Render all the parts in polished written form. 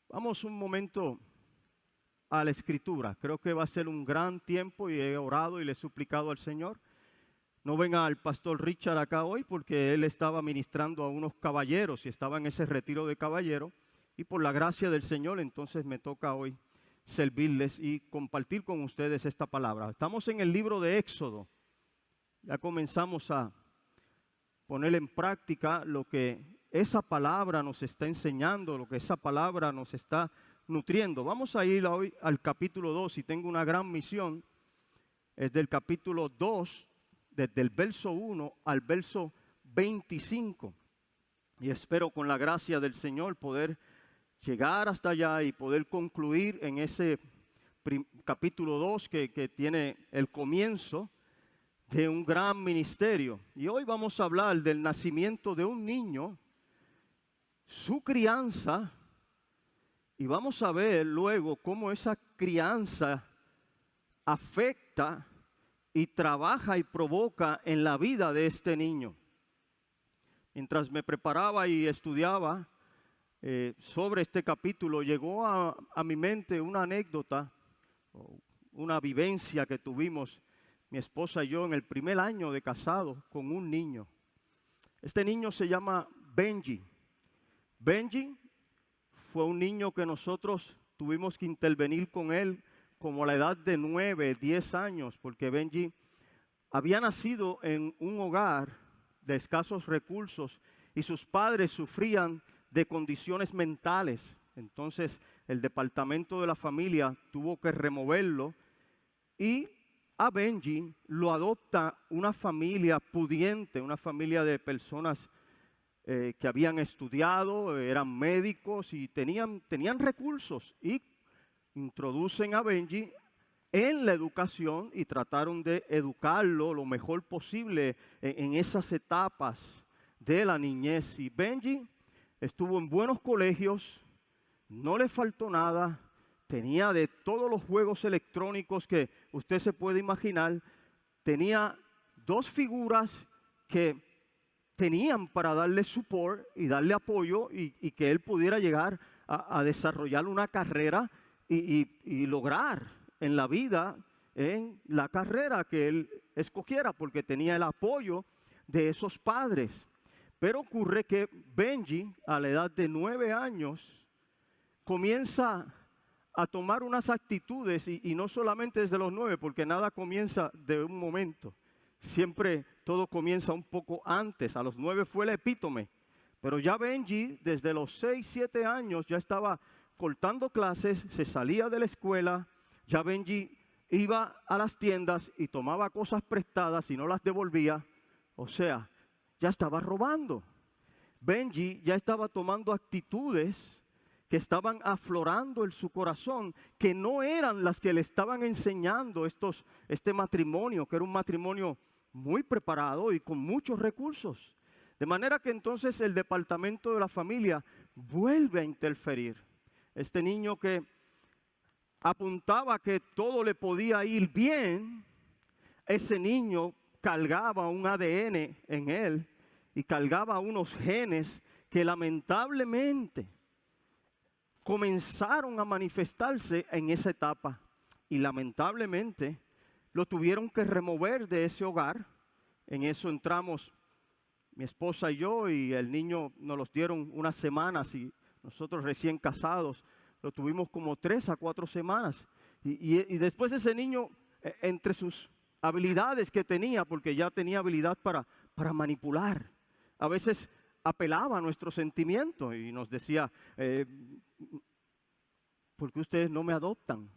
Vamos un momento a la Escritura. Creo que va a ser un gran tiempo y he orado y le he suplicado al Señor. No venga el pastor Richard acá hoy porque él estaba ministrando a unos caballeros y estaba en ese retiro de caballeros. Y por la gracia del Señor, entonces me toca hoy servirles y compartir con ustedes esta palabra. Estamos en el libro de Éxodo. Ya comenzamos a poner en práctica lo que esa palabra nos está enseñando, lo que esa palabra nos está nutriendo. Vamos a ir hoy al capítulo 2 y tengo una gran misión. Es del capítulo 2, desde el verso 1 al verso 25. Y espero con la gracia del Señor poder llegar hasta allá y poder concluir en ese capítulo 2 que tiene el comienzo de un gran ministerio. Y hoy vamos a hablar del nacimiento de un niño, su crianza, y vamos a ver luego cómo esa crianza afecta y trabaja y provoca en la vida de este niño. Mientras me preparaba y estudiaba sobre este capítulo, llegó a mi mente una anécdota, una vivencia que tuvimos mi esposa y yo en el primer año de casado con un niño. Este niño se llama Benji. Benji fue un niño que nosotros tuvimos que intervenir con él como a la edad de 9, 10 años, porque Benji había nacido en un hogar de escasos recursos y sus padres sufrían de condiciones mentales. Entonces el departamento de la familia tuvo que removerlo y a Benji lo adopta una familia pudiente, una familia de personas que habían estudiado, eran médicos y tenían recursos, y introducen a Benji en la educación y trataron de educarlo lo mejor posible en esas etapas de la niñez. Y Benji estuvo en buenos colegios, no le faltó nada, tenía de todos los juegos electrónicos que usted se puede imaginar, tenía dos figuras que tenían para darle support y darle apoyo y que él pudiera llegar a desarrollar una carrera y lograr en la vida, en la carrera que él escogiera, porque tenía el apoyo de esos padres. Pero ocurre que Benji, a la edad de 9 años, comienza a tomar unas actitudes, y no solamente desde los 9, porque nada comienza de un momento. Siempre todo comienza un poco antes. A los 9 fue el epítome. Pero ya Benji, desde los 6, 7 años, ya estaba cortando clases, se salía de la escuela. Ya Benji iba a las tiendas y tomaba cosas prestadas y no las devolvía. O sea, ya estaba robando. Benji ya estaba tomando actitudes que estaban aflorando en su corazón, que no eran las que le estaban enseñando este matrimonio, que era un matrimonio muy preparado y con muchos recursos. De manera que entonces el departamento de la familia vuelve a interferir. Este niño que apuntaba que todo le podía ir bien, ese niño cargaba un ADN en él y cargaba unos genes que lamentablemente comenzaron a manifestarse en esa etapa, y lamentablemente lo tuvieron que remover de ese hogar. En eso entramos mi esposa y yo, y el niño nos los dieron unas semanas, y nosotros recién casados lo tuvimos como 3 a 4 semanas. Y después ese niño, entre sus habilidades que tenía, porque ya tenía habilidad para manipular, a veces apelaba a nuestros sentimientos y nos decía, ¿por qué ustedes no me adoptan?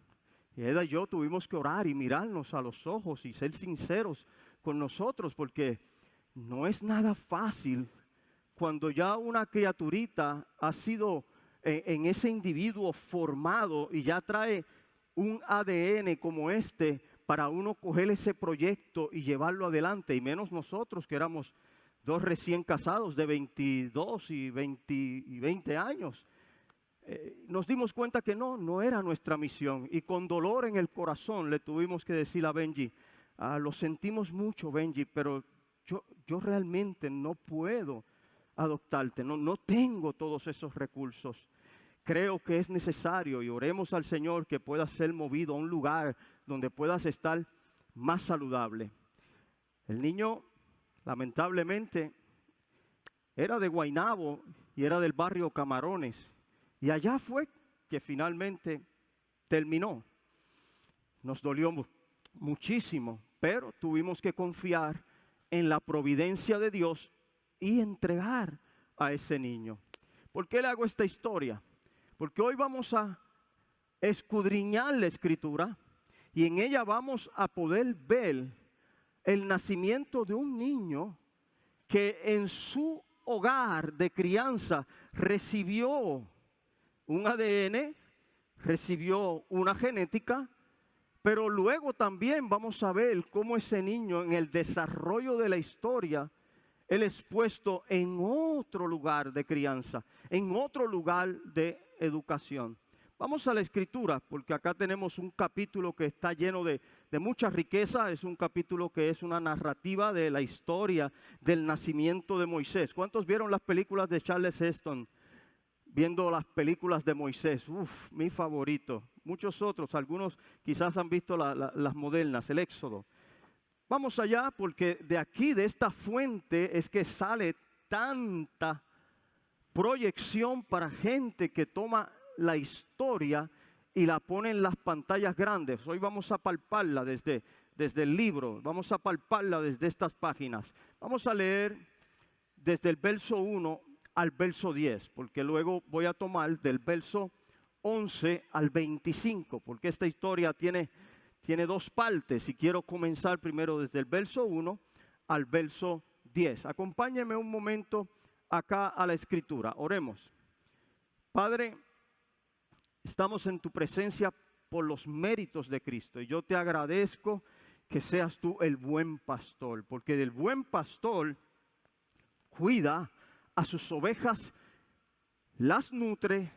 Y Eda y yo tuvimos que orar y mirarnos a los ojos y ser sinceros con nosotros, porque no es nada fácil cuando ya una criaturita ha sido en ese individuo formado y ya trae un ADN como este para uno coger ese proyecto y llevarlo adelante, y menos nosotros que éramos dos recién casados de 22 y 20 años. Nos dimos cuenta que no era nuestra misión, y con dolor en el corazón le tuvimos que decir a Benji, lo sentimos mucho, Benji, pero yo realmente no puedo adoptarte, no tengo todos esos recursos. creo que es necesario, y oremos al Señor que puedas ser movido a un lugar donde puedas estar más saludable. El niño, lamentablemente, era de Guaynabo y era del barrio Camarones. Y allá fue que finalmente terminó. Nos dolió muchísimo, pero tuvimos que confiar en la providencia de Dios y entregar a ese niño. ¿Por qué le hago esta historia? Porque hoy vamos a escudriñar la Escritura y en ella vamos a poder ver el nacimiento de un niño que en su hogar de crianza recibió un ADN, recibió una genética, pero luego también vamos a ver cómo ese niño en el desarrollo de la historia, él es puesto en otro lugar de crianza, en otro lugar de educación. Vamos a la Escritura, porque acá tenemos un capítulo que está lleno de mucha riqueza. Es un capítulo que es una narrativa de la historia del nacimiento de Moisés. ¿Cuántos vieron las películas de Charles Heston? Viendo las películas de Moisés, mi favorito. Muchos otros, algunos quizás han visto las modernas, el Éxodo. Vamos allá porque de aquí, de esta fuente, es que sale tanta proyección para gente que toma la historia y la pone en las pantallas grandes. Hoy vamos a palparla desde el libro, vamos a palparla desde estas páginas. Vamos a leer desde el verso 1 al verso 10, porque luego voy a tomar del verso 11 al 25, porque esta historia tiene dos partes y quiero comenzar primero desde el verso 1 al verso 10. Acompáñenme un momento acá a la Escritura. Oremos. Padre, estamos en tu presencia por los méritos de Cristo y yo te agradezco que seas tú el buen pastor, porque del buen pastor cuida a sus ovejas, las nutre,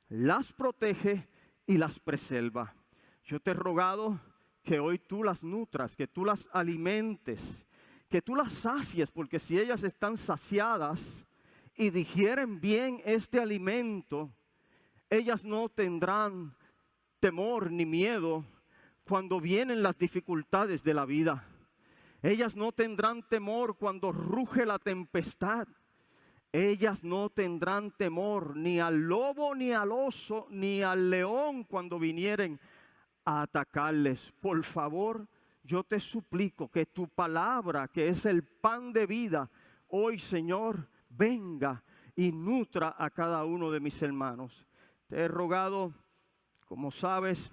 las protege y las preserva. Yo te he rogado que hoy tú las nutras, que tú las alimentes, que tú las sacies, porque si ellas están saciadas y digieren bien este alimento, ellas no tendrán temor ni miedo cuando vienen las dificultades de la vida. Ellas no tendrán temor cuando ruge la tempestad. Ellas no tendrán temor ni al lobo, ni al oso, ni al león cuando vinieren a atacarles. Por favor, yo te suplico que tu palabra, que es el pan de vida, hoy, Señor, venga y nutra a cada uno de mis hermanos. Te he rogado, como sabes,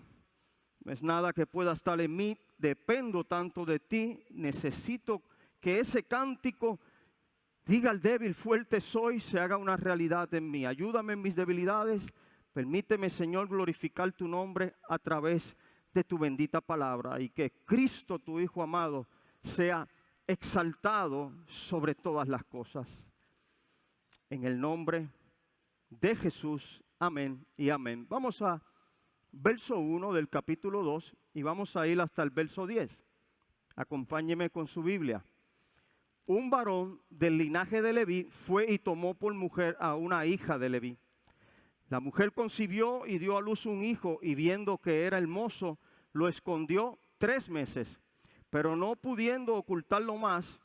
no es nada que pueda estar en mí, dependo tanto de ti, necesito que ese cántico diga al débil, fuerte soy, se haga una realidad en mí. Ayúdame en mis debilidades. Permíteme, Señor, glorificar tu nombre a través de tu bendita palabra. Y que Cristo, tu Hijo amado, sea exaltado sobre todas las cosas. En el nombre de Jesús. Amén y amén. Vamos a verso 1 del capítulo 2 y vamos a ir hasta el verso 10. Acompáñeme con su Biblia. Un varón del linaje de Leví fue y tomó por mujer a una hija de Leví. La mujer concibió y dio a luz un hijo, y viendo que era hermoso, lo escondió 3 meses. Pero no pudiendo ocultarlo más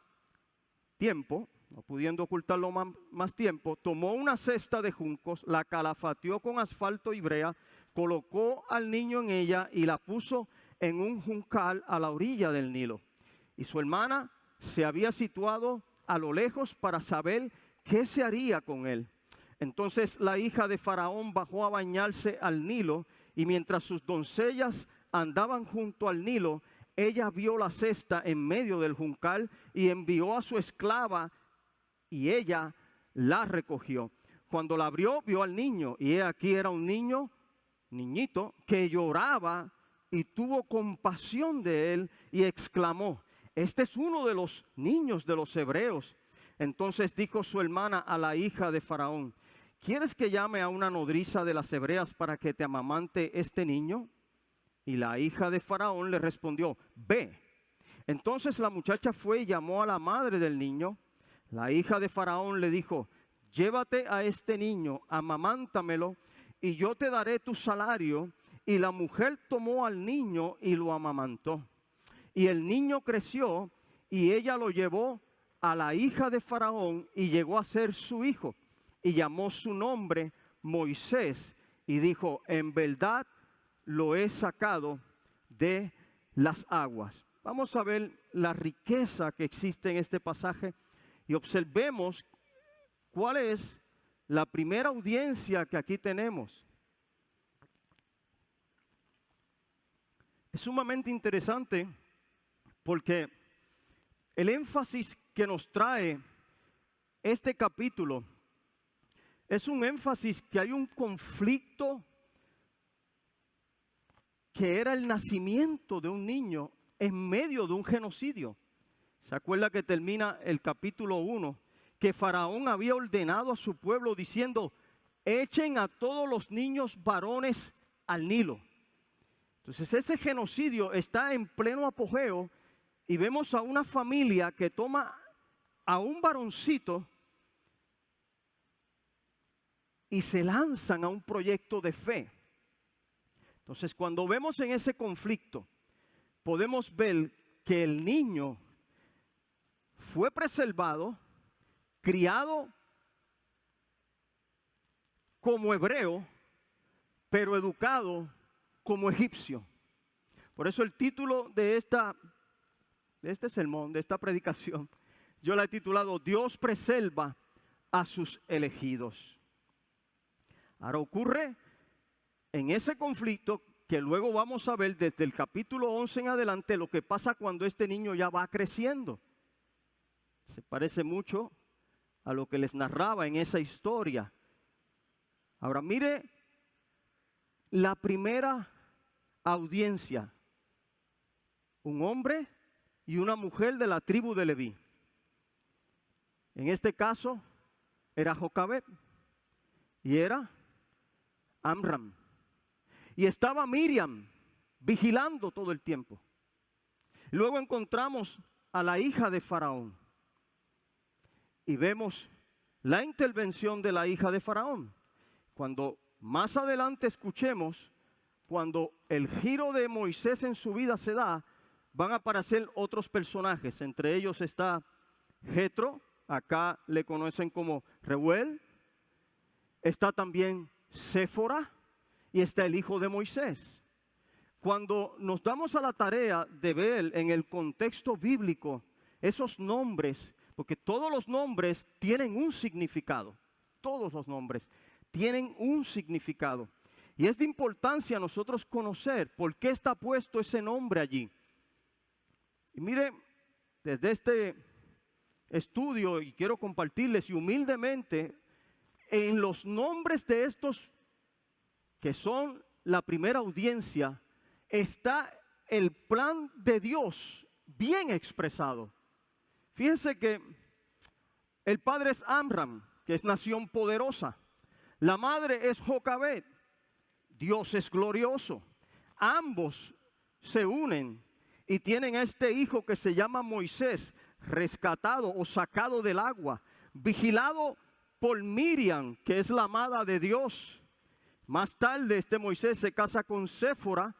tiempo, tomó una cesta de juncos, la calafateó con asfalto y brea, colocó al niño en ella y la puso en un juncal a la orilla del Nilo. Y su hermana se había situado a lo lejos para saber qué se haría con él. Entonces la hija de Faraón bajó a bañarse al Nilo, y mientras sus doncellas andaban junto al Nilo, ella vio la cesta en medio del juncal y envió a su esclava, y ella la recogió. Cuando la abrió, vio al niño, y he aquí era un niñito, que lloraba, y tuvo compasión de él, y exclamó: este es uno de los niños de los hebreos. Entonces dijo su hermana a la hija de Faraón: ¿quieres que llame a una nodriza de las hebreas para que te amamante este niño? Y la hija de Faraón le respondió: ve. Entonces la muchacha fue y llamó a la madre del niño. La hija de Faraón le dijo: llévate a este niño, amamántamelo, y yo te daré tu salario. Y la mujer tomó al niño y lo amamantó. Y el niño creció y ella lo llevó a la hija de Faraón y llegó a ser su hijo. Y llamó su nombre Moisés y dijo, en verdad lo he sacado de las aguas. Vamos a ver la riqueza que existe en este pasaje y observemos cuál es la primera audiencia que aquí tenemos. Es sumamente interesante porque el énfasis que nos trae este capítulo es un énfasis que hay un conflicto que era el nacimiento de un niño en medio de un genocidio. ¿Se acuerda que termina el capítulo 1? Que Faraón había ordenado a su pueblo diciendo, echen a todos los niños varones al Nilo. Entonces ese genocidio está en pleno apogeo y vemos a una familia que toma a un varoncito y se lanzan a un proyecto de fe. Entonces cuando vemos en ese conflicto, podemos ver que el niño fue preservado, criado como hebreo, pero educado como egipcio. Por eso el título de este sermón, de esta predicación, yo la he titulado Dios preserva a sus elegidos. Ahora ocurre en ese conflicto que luego vamos a ver desde el capítulo 11 en adelante lo que pasa cuando este niño ya va creciendo. Se parece mucho a lo que les narraba en esa historia. Ahora mire la primera audiencia. Un hombre y una mujer de la tribu de Leví. En este caso era Jocabed y era Amram. Y estaba Miriam vigilando todo el tiempo. Luego encontramos a la hija de Faraón. Y vemos la intervención de la hija de Faraón. Cuando más adelante escuchemos, cuando el giro de Moisés en su vida se da, van a aparecer otros personajes. Entre ellos está Jetro, acá le conocen como Reuel. Está también Séfora y está el hijo de Moisés. Cuando nos damos a la tarea de ver en el contexto bíblico esos nombres, porque todos los nombres tienen un significado, todos los nombres tienen un significado. Y es de importancia nosotros conocer por qué está puesto ese nombre allí. Y mire, desde este estudio, y quiero compartirles, y humildemente, en los nombres de estos que son la primera audiencia, está el plan de Dios bien expresado. Fíjense que el padre es Amram, que es nación poderosa. La madre es Jocabed, Dios es glorioso. Ambos se unen y tienen a este hijo que se llama Moisés, rescatado o sacado del agua, vigilado por Miriam, que es la amada de Dios. Más tarde este Moisés se casa con Séfora,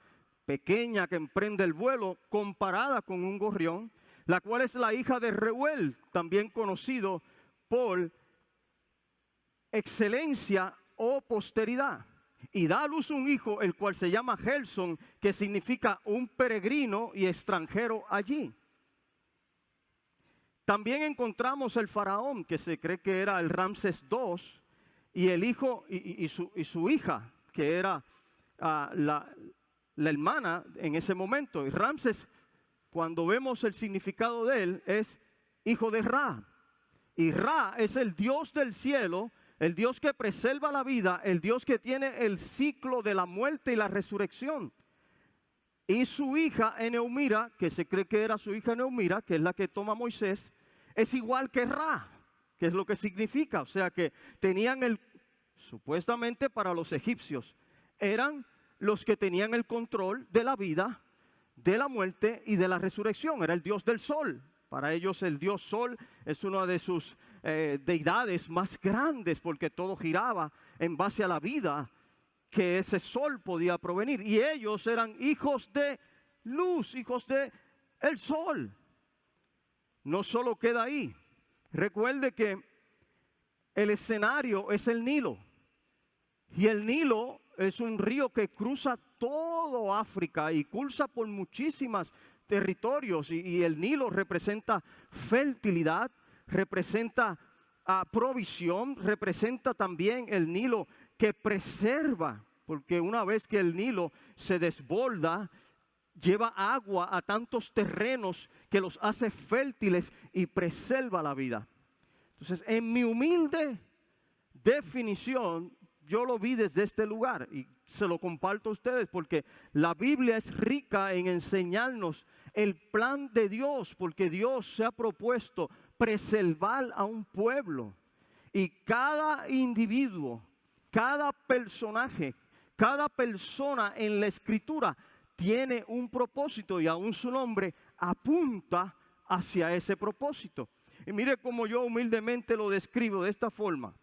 pequeña que emprende el vuelo, comparada con un gorrión, la cual es la hija de Reuel, también conocido por excelencia o posteridad. Y da a luz un hijo, el cual se llama Gelson, que significa un peregrino y extranjero allí. También encontramos el faraón, que se cree que era el Ramsés II, y el hijo y su hija, que era la hermana en ese momento. Y Ramsés, cuando vemos el significado de él, es hijo de Ra. Y Ra es el Dios del cielo, el Dios que preserva la vida, el Dios que tiene el ciclo de la muerte y la resurrección. Y su hija Eneumira, que se cree que era su hija Eneumira, que es la que toma Moisés, es igual que Ra, que es lo que significa. O sea que tenían supuestamente para los egipcios, eran los que tenían el control de la vida, de la muerte y de la resurrección. Era el Dios del sol. Para ellos el Dios Sol es una de sus deidades más grandes, porque todo giraba en base a la vida que ese sol podía provenir. Y ellos eran hijos de luz, hijos de el sol. No solo queda ahí. Recuerde que el escenario es el Nilo. Y el Nilo es un río que cruza todo África y cursa por muchísimos territorios. Y el Nilo representa fertilidad, representa provisión, representa también el Nilo que preserva, porque una vez que el Nilo se desborda, lleva agua a tantos terrenos que los hace fértiles y preserva la vida. Entonces, en mi humilde definición, yo lo vi desde este lugar y se lo comparto a ustedes porque la Biblia es rica en enseñarnos el plan de Dios, porque Dios se ha propuesto preservar a un pueblo y cada individuo, cada personaje, cada persona en la Escritura tiene un propósito y aún su nombre apunta hacia ese propósito. Y mire cómo yo humildemente lo describo de esta forma.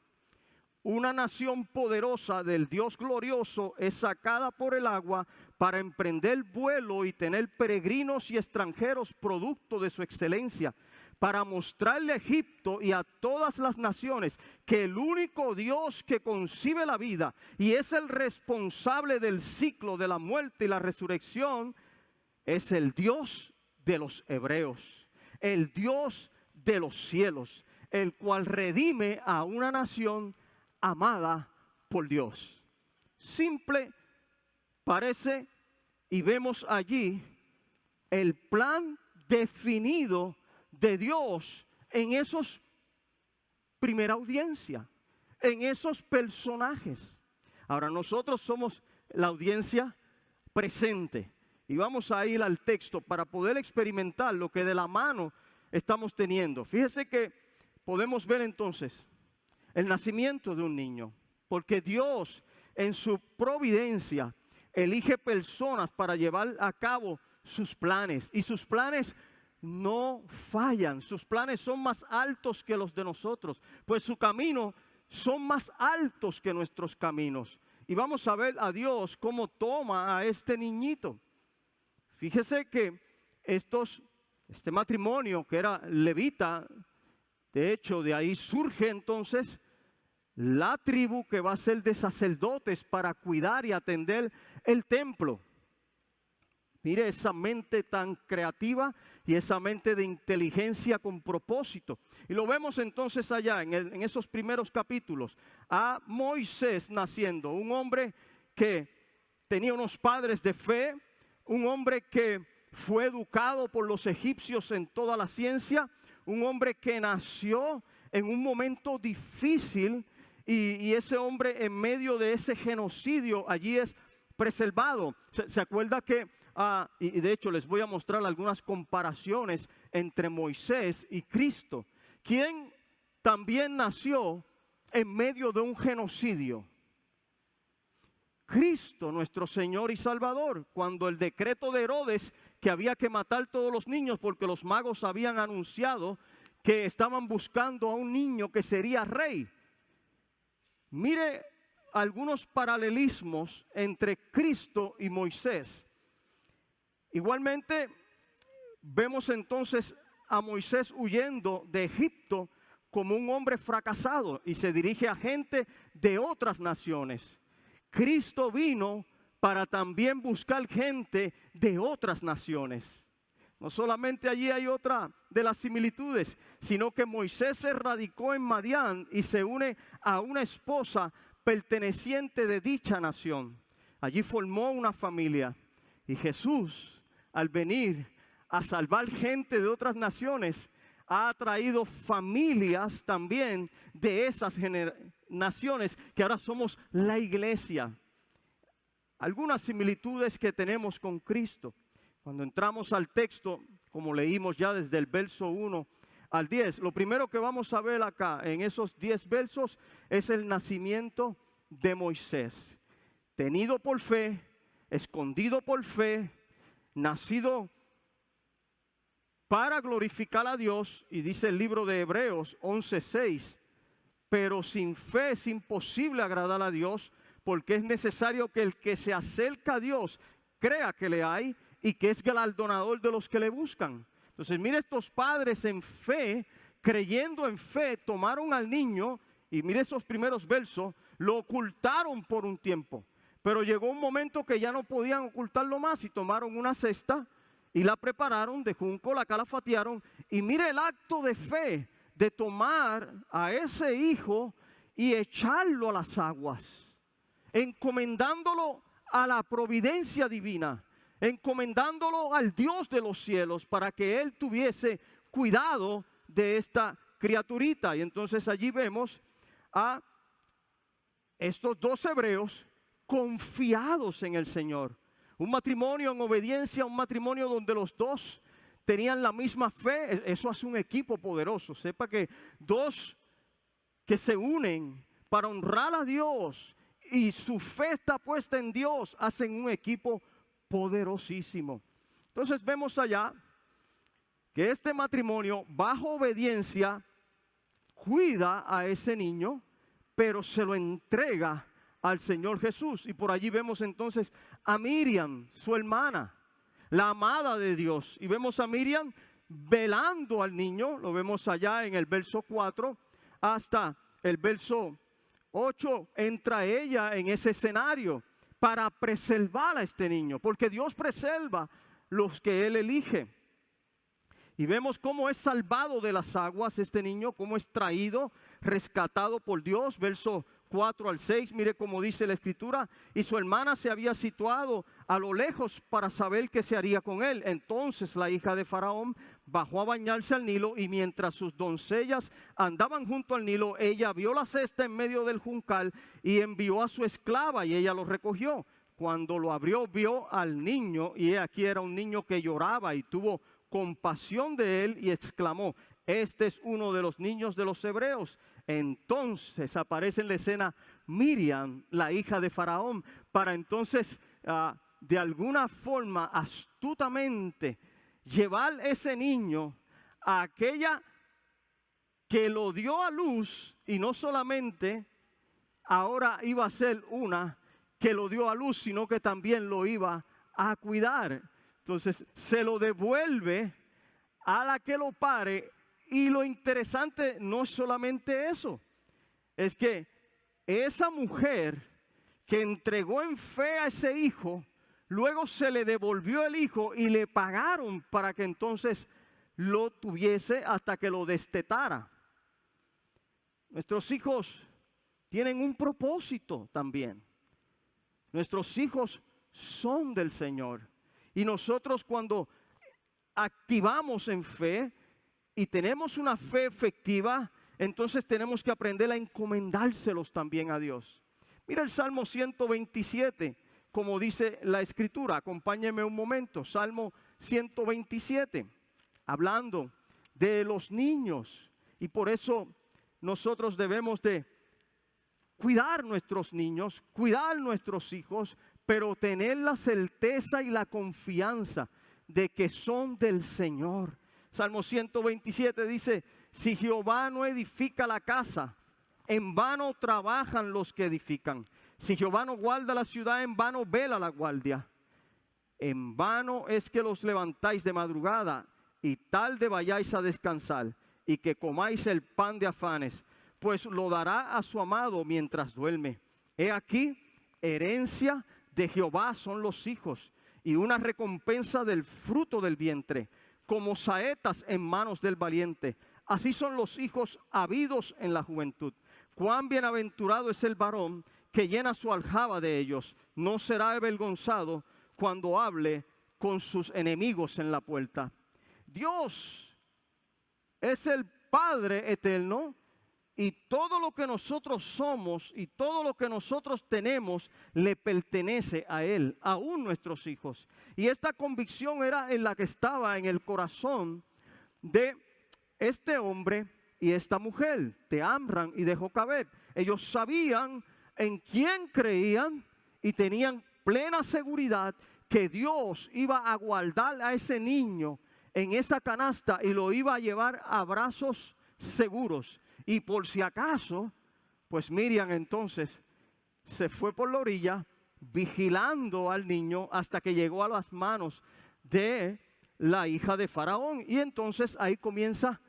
Una nación poderosa del Dios glorioso es sacada por el agua para emprender vuelo y tener peregrinos y extranjeros producto de su excelencia, para mostrarle a Egipto y a todas las naciones que el único Dios que concibe la vida y es el responsable del ciclo de la muerte y la resurrección es el Dios de los hebreos, el Dios de los cielos, el cual redime a una nación amada por Dios. Simple parece, y vemos allí el plan definido de Dios en esos primera audiencia, en esos personajes. Ahora nosotros somos la audiencia presente y vamos a ir al texto para poder experimentar lo que de la mano estamos teniendo. Fíjese que podemos ver entonces el nacimiento de un niño, porque Dios en su providencia elige personas para llevar a cabo sus planes, y sus planes no fallan. Sus planes son más altos que los de nosotros, pues su camino son más altos que nuestros caminos. Y vamos a ver a Dios cómo toma a este niñito. Fíjese que este matrimonio que era levita, de hecho de ahí surge entonces la tribu que va a ser de sacerdotes para cuidar y atender el templo. Mire esa mente tan creativa y esa mente de inteligencia con propósito. Y lo vemos entonces allá en esos primeros capítulos. A Moisés naciendo, un hombre que tenía unos padres de fe, un hombre que fue educado por los egipcios en toda la ciencia, un hombre que nació en un momento difícil y ese hombre en medio de ese genocidio allí es preservado. ¿Se acuerda que y de hecho les voy a mostrar algunas comparaciones entre Moisés y Cristo, quien también nació en medio de un genocidio? Cristo, nuestro Señor y Salvador, cuando el decreto de Herodes que había que matar todos los niños porque los magos habían anunciado que estaban buscando a un niño que sería rey. Mire algunos paralelismos entre Cristo y Moisés. Igualmente vemos entonces a Moisés huyendo de Egipto como un hombre fracasado y se dirige a gente de otras naciones. Cristo vino para también buscar gente de otras naciones. No solamente allí hay otra de las similitudes, sino que Moisés se radicó en Madián y se une a una esposa perteneciente de dicha nación. Allí formó una familia y Jesús, al venir a salvar gente de otras naciones, ha traído familias también de esas naciones que ahora somos la iglesia. Algunas similitudes que tenemos con Cristo. Cuando entramos al texto, como leímos ya desde el verso 1 al 10, lo primero que vamos a ver acá en esos 10 versos es el nacimiento de Moisés. Tenido por fe, escondido por fe, nacido para glorificar a Dios, y dice el libro de Hebreos 11:6, pero sin fe es imposible agradar a Dios, porque es necesario que el que se acerca a Dios crea que le hay y que es galardonador de los que le buscan. Entonces, mire, estos padres en fe, creyendo en fe, tomaron al niño y mire esos primeros versos, lo ocultaron por un tiempo. Pero llegó un momento que ya no podían ocultarlo más y tomaron una cesta y la prepararon de junco, la calafatearon. Y mire el acto de fe de tomar a ese hijo y echarlo a las aguas, encomendándolo a la providencia divina, encomendándolo al Dios de los cielos para que Él tuviese cuidado de esta criaturita. Y entonces allí vemos a estos dos hebreos confiados en el Señor. Un matrimonio en obediencia, un matrimonio donde los dos tenían la misma fe. Eso hace un equipo poderoso. Sepa que dos que se unen para honrar a Dios y su fe está puesta en Dios, hacen un equipo poderosísimo. Entonces vemos allá que este matrimonio bajo obediencia cuida a ese niño, pero se lo entrega al Señor Jesús. Y por allí vemos entonces a Miriam, su hermana, la amada de Dios. Y vemos a Miriam velando al niño, lo vemos allá en el verso 4 hasta el verso 8, entra ella en ese escenario para preservar a este niño, porque Dios preserva los que Él elige. Y vemos cómo es salvado de las aguas este niño, cómo es traído, rescatado por Dios, verso 4 al 6, mire cómo dice la escritura, y su hermana se había situado a lo lejos para saber qué se haría con él. Entonces la hija de Faraón bajó a bañarse al Nilo, y mientras sus doncellas andaban junto al Nilo, ella vio la cesta en medio del juncal y envió a su esclava, y ella lo recogió. Cuando lo abrió, vio al niño, y aquí era un niño que lloraba, y tuvo compasión de él y exclamó: este es uno de los niños de los hebreos. Entonces aparece en la escena Miriam, la hija de Faraón, para entonces de alguna forma astutamente llevar ese niño a aquella que lo dio a luz, y no solamente ahora iba a ser una que lo dio a luz, sino que también lo iba a cuidar. Entonces se lo devuelve a la que lo pare. Y lo interesante no es solamente eso, es que esa mujer que entregó en fe a ese hijo, luego se le devolvió el hijo y le pagaron para que entonces lo tuviese hasta que lo destetara. Nuestros hijos tienen un propósito también. Nuestros hijos son del Señor. Y nosotros, cuando activamos en fe y tenemos una fe efectiva, entonces tenemos que aprender a encomendárselos también a Dios. Mira el Salmo 127, como dice la Escritura. Acompáñenme un momento. Salmo 127, hablando de los niños. Y por eso nosotros debemos de cuidar nuestros niños, cuidar nuestros hijos, pero tener la certeza y la confianza de que son del Señor. Salmo 127 dice: si Jehová no edifica la casa, en vano trabajan los que edifican. Si Jehová no guarda la ciudad, en vano vela la guardia. En vano es que los levantáis de madrugada, y tarde vayáis a descansar, y que comáis el pan de afanes, pues lo dará a su amado mientras duerme. He aquí, herencia de Jehová son los hijos, y una recompensa del fruto del vientre, como saetas en manos del valiente. Así son los hijos habidos en la juventud. Cuán bienaventurado es el varón que llena su aljaba de ellos. No será avergonzado cuando hable con sus enemigos en la puerta. Dios es el Padre eterno, y todo lo que nosotros somos y todo lo que nosotros tenemos le pertenece a Él, aún nuestros hijos. Y esta convicción era en la que estaba en el corazón de este hombre y esta mujer, de Amram y de Jocabed. Ellos sabían en quién creían y tenían plena seguridad que Dios iba a guardar a ese niño en esa canasta y lo iba a llevar a brazos seguros. Y por si acaso, pues Miriam entonces se fue por la orilla vigilando al niño hasta que llegó a las manos de la hija de Faraón. Y entonces ahí comienza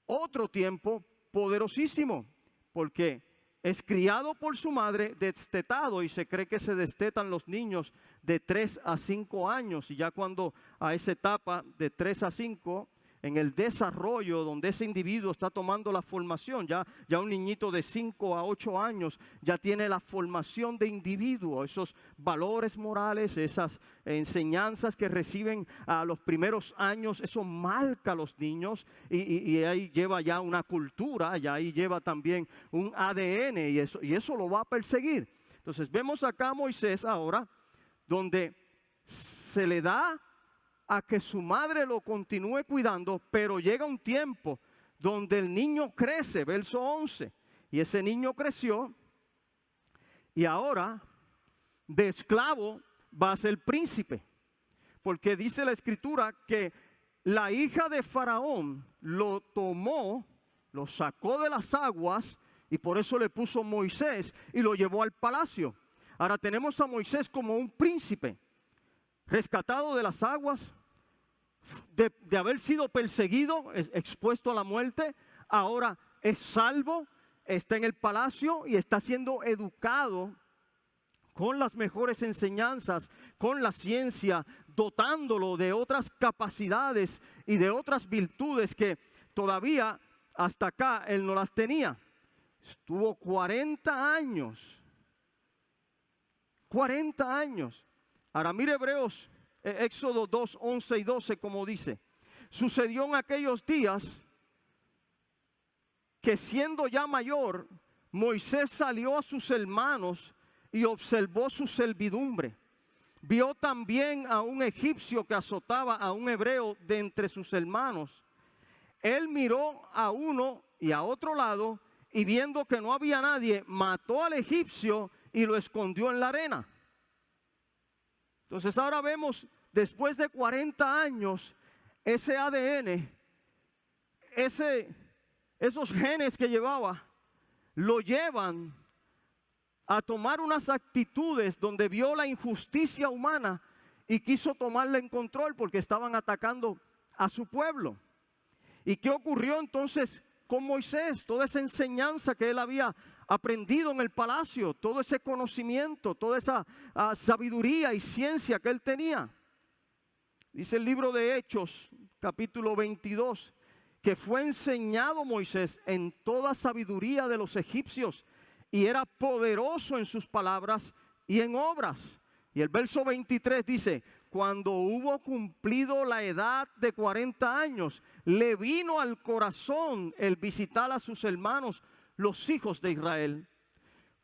otro tiempo poderosísimo, porque es criado por su madre, destetado, y se cree que se destetan los niños de 3 a 5 años. Y ya cuando a esa etapa de 3 a 5, en el desarrollo donde ese individuo está tomando la formación, ya un niñito de 5 a 8 años ya tiene la formación de individuo, esos valores morales, esas enseñanzas que reciben a los primeros años, eso marca a los niños y ahí lleva ya una cultura, ya ahí lleva también un ADN y eso lo va a perseguir. Entonces vemos acá a Moisés ahora, donde se le da a que su madre lo continúe cuidando, pero llega un tiempo donde el niño crece, verso 11, y ese niño creció y ahora de esclavo va a ser príncipe, porque dice la escritura que la hija de Faraón lo tomó, lo sacó de las aguas y por eso le puso Moisés y lo llevó al palacio. Ahora tenemos a Moisés como un príncipe, rescatado de las aguas, de haber sido perseguido, expuesto a la muerte, ahora es salvo, está en el palacio y está siendo educado con las mejores enseñanzas, con la ciencia, dotándolo de otras capacidades y de otras virtudes que todavía hasta acá él no las tenía. Estuvo 40 años. 40 años. Ahora mire Hebreos, Éxodo 2, 11 y 12, como dice: sucedió en aquellos días que siendo ya mayor, Moisés salió a sus hermanos y observó su servidumbre. Vio también a un egipcio que azotaba a un hebreo de entre sus hermanos. Él miró a uno y a otro lado y viendo que no había nadie, mató al egipcio y lo escondió en la arena. Entonces ahora vemos, después de 40 años, ese ADN, esos genes que llevaba, lo llevan a tomar unas actitudes donde vio la injusticia humana y quiso tomarla en control porque estaban atacando a su pueblo. ¿Y qué ocurrió entonces con Moisés? Toda esa enseñanza que él había aprendido en el palacio, todo ese conocimiento, toda esa sabiduría y ciencia que él tenía. Dice el libro de Hechos, capítulo 22, que fue enseñado Moisés en toda sabiduría de los egipcios y era poderoso en sus palabras y en obras. Y el verso 23 dice: cuando hubo cumplido la edad de 40 años, le vino al corazón el visitar a sus hermanos, los hijos de Israel.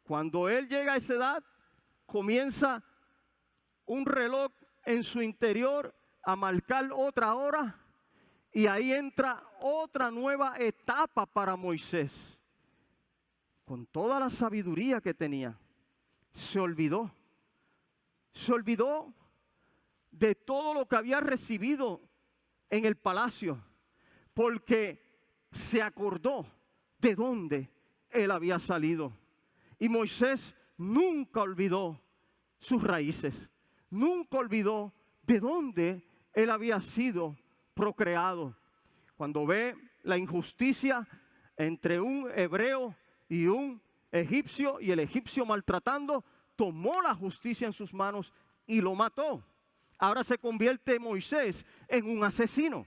Cuando él llega a esa edad, comienza un reloj en su interior a marcar otra hora, y ahí entra otra nueva etapa para Moisés. Con toda la sabiduría que tenía, se olvidó de todo lo que había recibido en el palacio, porque se acordó de dónde él había salido. Y Moisés nunca olvidó sus raíces, nunca olvidó de dónde él había sido procreado. Cuando ve la injusticia entre un hebreo y un egipcio, y el egipcio maltratando, tomó la justicia en sus manos y lo mató. Ahora se convierte Moisés en un asesino.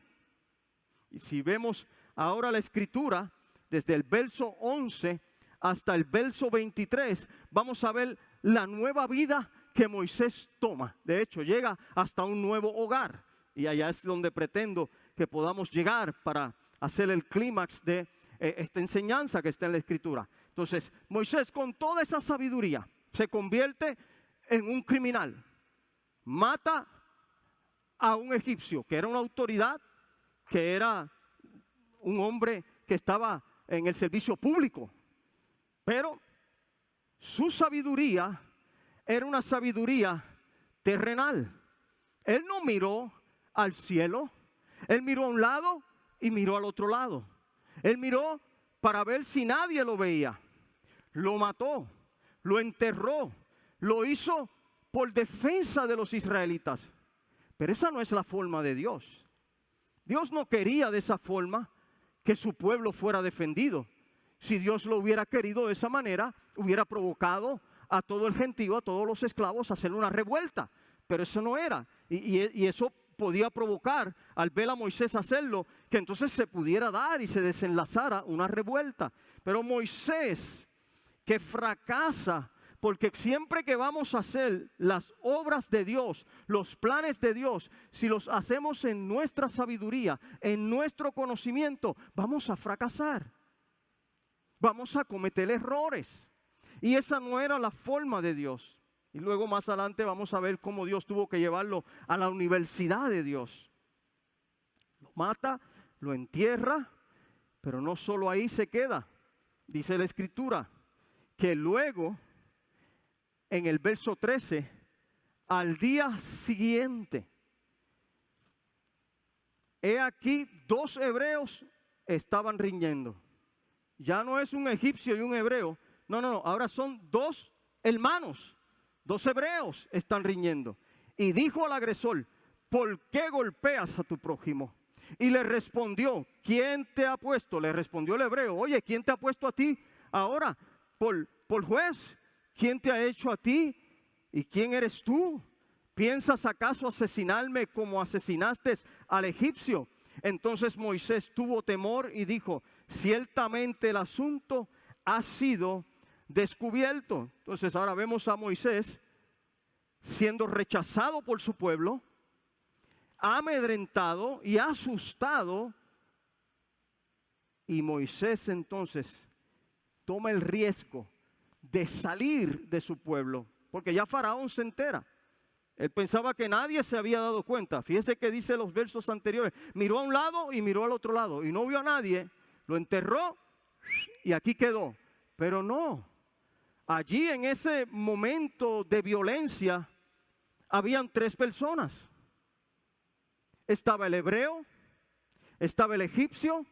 Y si vemos ahora la escritura, desde el verso 11 hasta el verso 23, vamos a ver la nueva vida que Moisés toma. De hecho, llega hasta un nuevo hogar. Y allá es donde pretendo que podamos llegar para hacer el clímax de esta enseñanza que está en la escritura. Entonces, Moisés, con toda esa sabiduría, se convierte en un criminal. Mata a un egipcio, que era una autoridad, que era un hombre que estaba en el servicio público. Pero su sabiduría era una sabiduría terrenal. Él no miró al cielo, él miró a un lado y miró al otro lado. Él miró para ver si nadie lo veía. Lo mató, lo enterró, lo hizo por defensa de los israelitas. Pero esa no es la forma de Dios. Dios no quería de esa forma que su pueblo fuera defendido. Si Dios lo hubiera querido de esa manera, hubiera provocado a todo el gentío, a todos los esclavos, a hacer una revuelta. Pero eso no era. Y eso podía provocar, al ver a Moisés hacerlo, que entonces se pudiera dar y se desenlazara una revuelta. Pero Moisés, que fracasa, porque siempre que vamos a hacer las obras de Dios, los planes de Dios, si los hacemos en nuestra sabiduría, en nuestro conocimiento, vamos a fracasar. Vamos a cometer errores. Y esa no era la forma de Dios. Y luego más adelante vamos a ver cómo Dios tuvo que llevarlo a la universidad de Dios. Lo mata, lo entierra, pero no solo ahí se queda. Dice la Escritura que luego, en el verso 13, al día siguiente, he aquí 2 hebreos estaban riñendo. Ya no es un egipcio y un hebreo. No, ahora son 2 hermanos, 2 hebreos están riñendo. Y dijo al agresor, ¿por qué golpeas a tu prójimo? Y le respondió, ¿quién te ha puesto? Le respondió el hebreo, oye, ¿quién te ha puesto a ti ahora por juez? ¿Quién te ha hecho a ti? ¿Y quién eres tú? ¿Piensas acaso asesinarme como asesinaste al egipcio? Entonces Moisés tuvo temor y dijo, ciertamente el asunto ha sido descubierto. Entonces ahora vemos a Moisés siendo rechazado por su pueblo, amedrentado y asustado. Y Moisés entonces toma el riesgo de salir de su pueblo, porque ya Faraón se entera. Él pensaba que nadie se había dado cuenta. Fíjese que dice los versos anteriores, miró a un lado y miró al otro lado y no vio a nadie, lo enterró y aquí quedó. Pero no, allí en ese momento de violencia habían 3 personas. Estaba el hebreo, estaba el egipcio,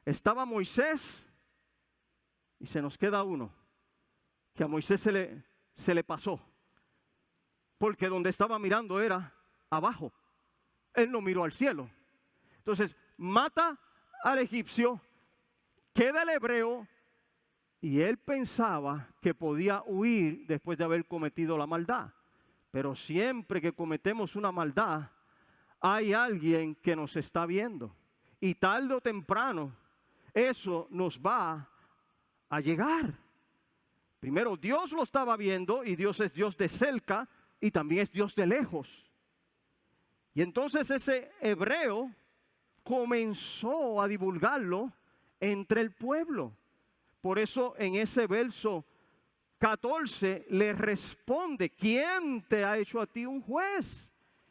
estaba Moisés y se nos queda uno, que a Moisés se le pasó. Porque donde estaba mirando era abajo. Él no miró al cielo. Entonces mata al egipcio, queda el hebreo y él pensaba que podía huir después de haber cometido la maldad. Pero siempre que cometemos una maldad, hay alguien que nos está viendo. Y tarde o temprano, eso nos va a llegar. Primero, Dios lo estaba viendo y Dios es Dios de cerca y también es Dios de lejos. Y entonces ese hebreo comenzó a divulgarlo entre el pueblo. Por eso en ese verso 14 le responde, ¿quién te ha hecho a ti un juez?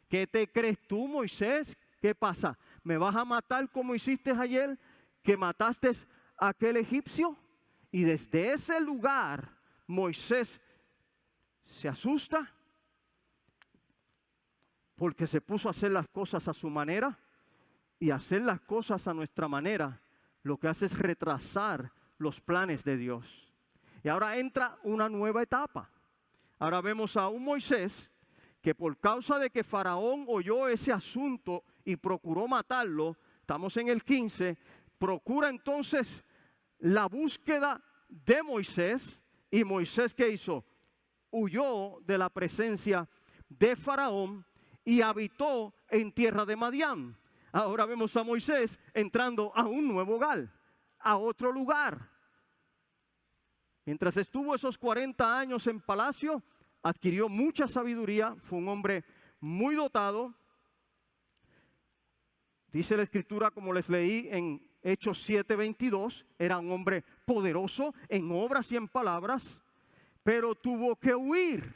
¿Qué te crees tú, Moisés? ¿Qué pasa? ¿Me vas a matar como hiciste ayer, que mataste a aquel egipcio? Y desde ese lugar Moisés se asusta porque se puso a hacer las cosas a su manera, y hacer las cosas a nuestra manera lo que hace es retrasar los planes de Dios. Y ahora entra una nueva etapa. Ahora vemos a un Moisés que por causa de que Faraón oyó ese asunto y procuró matarlo, estamos en el 15, procura entonces la búsqueda de Moisés. Y Moisés, ¿qué hizo? Huyó de la presencia de Faraón y habitó en tierra de Madián. Ahora vemos a Moisés entrando a un nuevo hogar, a otro lugar. Mientras estuvo esos 40 años en palacio, adquirió mucha sabiduría, fue un hombre muy dotado. Dice la Escritura, como les leí en Hechos 7:22, era un hombre poderoso en obras y en palabras, pero tuvo que huir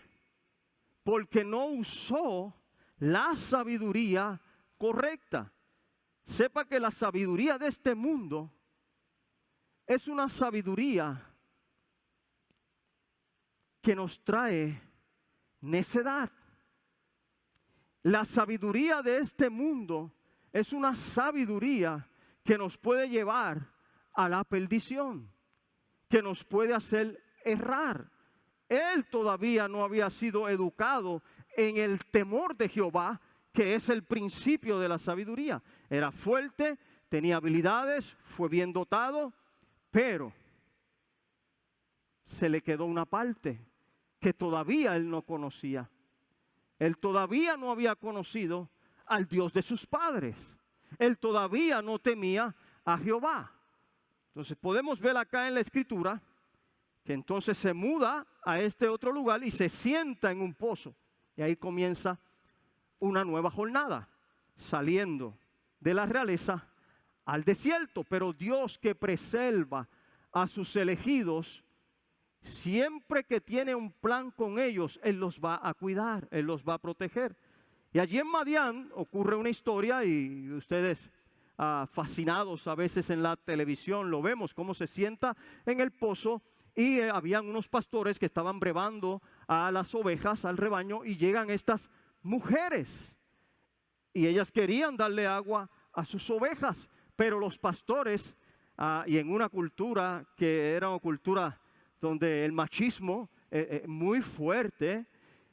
porque no usó la sabiduría correcta. Sepa que la sabiduría de este mundo es una sabiduría que nos trae necedad. La sabiduría de este mundo es una sabiduría que nos puede llevar a la perdición, que nos puede hacer errar. él todavía no había sido educado en el temor de Jehová, que es el principio de la sabiduría. Era fuerte, tenía habilidades, fue bien dotado, pero se le quedó una parte que todavía él no conocía. Él todavía no había conocido al Dios de sus padres. Él todavía no temía a Jehová. Entonces podemos ver acá en la escritura que entonces se muda a este otro lugar y se sienta en un pozo. Y ahí comienza una nueva jornada, saliendo de la realeza al desierto. Pero Dios, que preserva a sus elegidos, siempre que tiene un plan con ellos, Él los va a cuidar, Él los va a proteger. Y allí en Madián ocurre una historia, y ustedes fascinados a veces en la televisión lo vemos, cómo se sienta en el pozo. Y habían unos pastores que estaban brevando a las ovejas, al rebaño, y llegan estas mujeres. Y ellas querían darle agua a sus ovejas, pero los pastores, y en una cultura que era una cultura donde el machismo muy fuerte,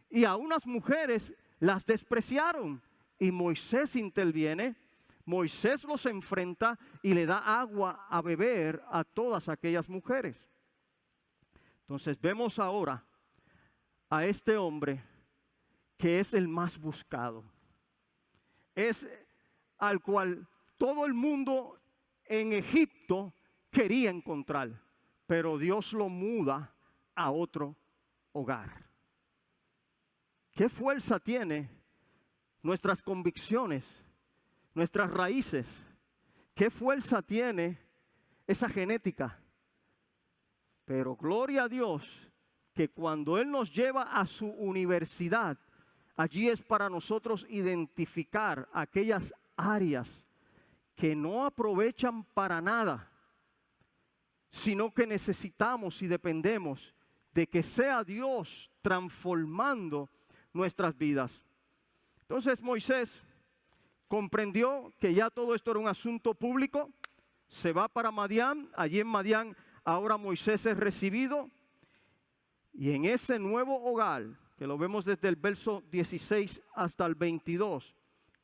y a unas mujeres las despreciaron. Y Moisés interviene, Moisés los enfrenta y le da agua a beber a todas aquellas mujeres. Entonces vemos ahora a este hombre que es el más buscado. Es al cual todo el mundo en Egipto quería encontrar, pero Dios lo muda a otro hogar. ¿Qué fuerza tiene nuestras convicciones, nuestras raíces? ¿Qué fuerza tiene esa genética? Pero gloria a Dios que cuando Él nos lleva a su universidad, allí es para nosotros identificar aquellas áreas que no aprovechan para nada, sino que necesitamos y dependemos de que sea Dios transformando nuestras vidas. Entonces Moisés comprendió que ya todo esto era un asunto público, se va para Madián. Allí en Madián ahora Moisés es recibido, y en ese nuevo hogar, que lo vemos desde el verso 16 hasta el 22,